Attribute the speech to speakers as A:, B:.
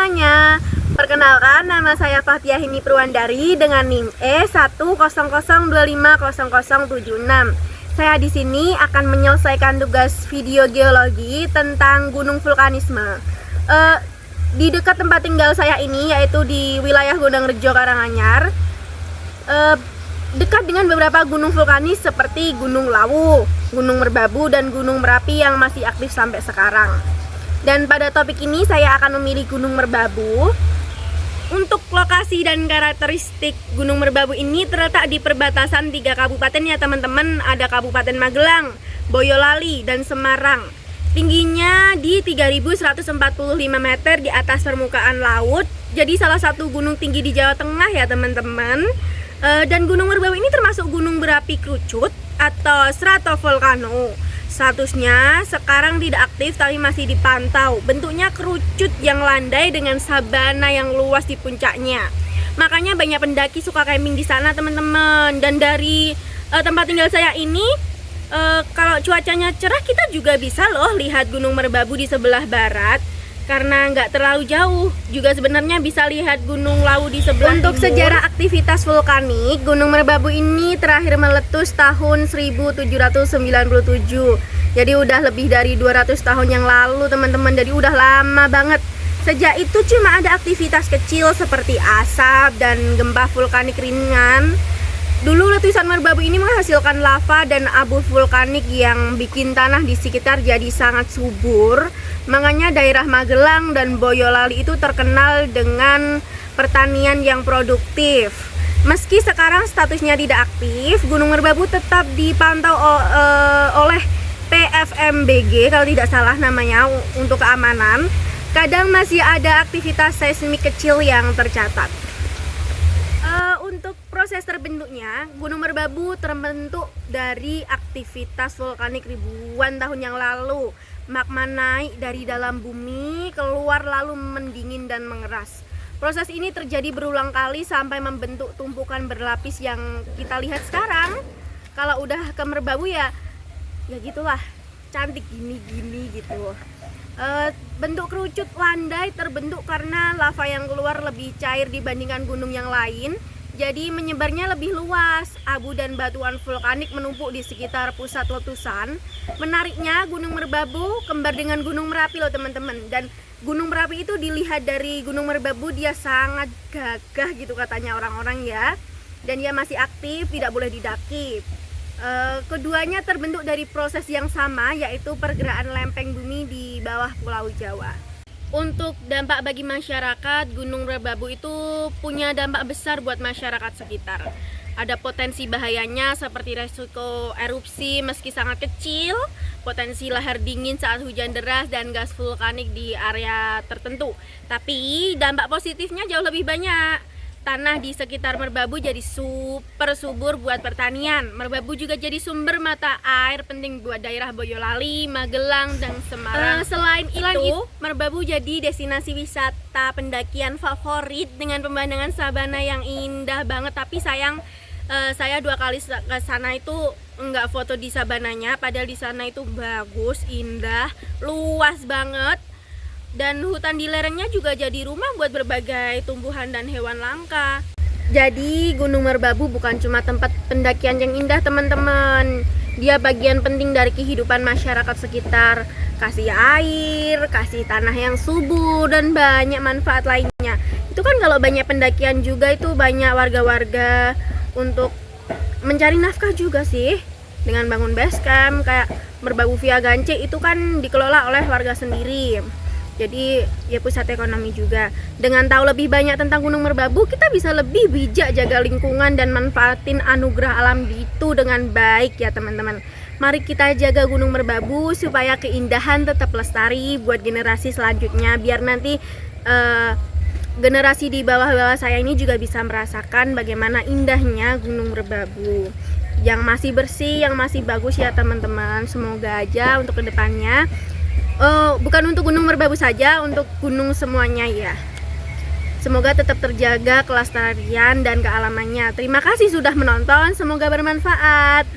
A: semuanya. Perkenalkan, nama saya Fathia Hini Purwandari dengan NIM E100250076. Saya di sini akan menyelesaikan tugas video geologi tentang gunung vulkanisme. Di dekat tempat tinggal saya ini, yaitu di wilayah Gondangrejo, Karanganyar, dekat dengan beberapa gunung vulkanis seperti Gunung Lawu, Gunung Merbabu, dan Gunung Merapi yang masih aktif sampai sekarang. Dan pada topik ini saya akan memilih Gunung Merbabu. Untuk lokasi dan karakteristik Gunung Merbabu ini terletak di perbatasan 3 kabupaten ya teman-teman. Ada Kabupaten Magelang, Boyolali, dan Semarang. Tingginya di 3.145 meter di atas permukaan laut. Jadi salah satu gunung tinggi di Jawa Tengah ya teman-teman. Dan Gunung Merbabu ini termasuk gunung berapi kerucut atau stratovolcano. Statusnya sekarang tidak aktif tapi masih dipantau. Bentuknya kerucut yang landai dengan sabana yang luas di puncaknya. Makanya banyak pendaki suka camping di sana teman-teman. Dan dari tempat tinggal saya ini, kalau cuacanya cerah kita juga bisa loh lihat Gunung Merbabu di sebelah barat. Karena nggak terlalu jauh, juga sebenarnya bisa lihat Gunung Lawu di sebelah
B: Untuk
A: timur.
B: sejarah aktivitas vulkanik, Gunung Merbabu ini terakhir meletus tahun 1797. Jadi udah lebih dari 200 tahun yang lalu teman-teman. Jadi udah lama banget. Sejak itu cuma ada aktivitas kecil seperti asap dan gempa vulkanik ringan. Dulu letusan Merbabu ini menghasilkan lava dan abu vulkanik yang bikin tanah di sekitar jadi sangat subur. Makanya daerah Magelang dan Boyolali itu terkenal dengan pertanian yang produktif. Meski sekarang statusnya tidak aktif, Gunung Merbabu tetap dipantau oleh PFMBG kalau tidak salah namanya untuk keamanan. Kadang masih ada aktivitas seismik kecil yang tercatat. Untuk proses terbentuknya, Gunung Merbabu terbentuk dari aktivitas vulkanik ribuan tahun yang lalu. Magma naik dari dalam bumi, keluar lalu mendingin dan mengeras. Proses ini terjadi berulang kali sampai membentuk tumpukan berlapis yang kita lihat sekarang. Kalau udah ke Merbabu ya gitulah, cantik gini-gini gitu. Bentuk kerucut landai terbentuk karena lava yang keluar lebih cair dibandingkan gunung yang lain. Jadi menyebarnya lebih luas. Abu dan batuan vulkanik menumpuk di sekitar pusat letusan. Menariknya Gunung Merbabu kembar dengan Gunung Merapi loh teman-teman. Dan Gunung Merapi itu dilihat dari Gunung Merbabu dia sangat gagah gitu katanya orang-orang ya. Dan dia masih aktif, tidak boleh didaki. Keduanya terbentuk dari proses yang sama, yaitu pergerakan lempeng bumi di bawah Pulau Jawa. Untuk dampak bagi masyarakat, Gunung Merbabu itu punya dampak besar buat masyarakat sekitar. Ada potensi bahayanya seperti resiko erupsi meski sangat kecil, potensi lahar dingin saat hujan deras, dan gas vulkanik di area tertentu. Tapi dampak positifnya jauh lebih banyak. Tanah di sekitar Merbabu jadi super subur buat pertanian. Merbabu juga jadi sumber mata air penting buat daerah Boyolali, Magelang, dan Semarang. Selain itu, Merbabu jadi destinasi wisata pendakian favorit dengan pemandangan sabana yang indah banget. Tapi sayang, saya 2 kali ke sana itu nggak foto di sabananya. Padahal di sana itu bagus, indah, luas banget. Dan hutan di lerengnya juga jadi rumah buat berbagai tumbuhan dan hewan langka. Jadi Gunung Merbabu bukan cuma tempat pendakian yang indah teman-teman. Dia bagian penting dari kehidupan masyarakat sekitar. Kasih air, kasih tanah yang subur, dan banyak manfaat lainnya. Itu kan kalau banyak pendakian juga itu banyak warga-warga untuk mencari nafkah juga sih. Dengan bangun base camp kayak Merbabu Via Gance itu kan dikelola oleh warga sendiri. Jadi ya pusat ekonomi juga. Dengan tahu lebih banyak tentang Gunung Merbabu, kita bisa lebih bijak jaga lingkungan dan manfaatin anugerah alam itu dengan baik ya teman-teman. Mari kita jaga Gunung Merbabu supaya keindahan tetap lestari buat generasi selanjutnya. Biar nanti generasi di bawah-bawah saya ini juga bisa merasakan bagaimana indahnya Gunung Merbabu. Yang masih bersih, yang masih bagus ya teman-teman. Semoga aja untuk kedepannya bukan untuk Gunung Merbabu saja, untuk gunung semuanya ya. Semoga tetap terjaga kelestarian dan kealamannya. Terima kasih sudah menonton, semoga bermanfaat.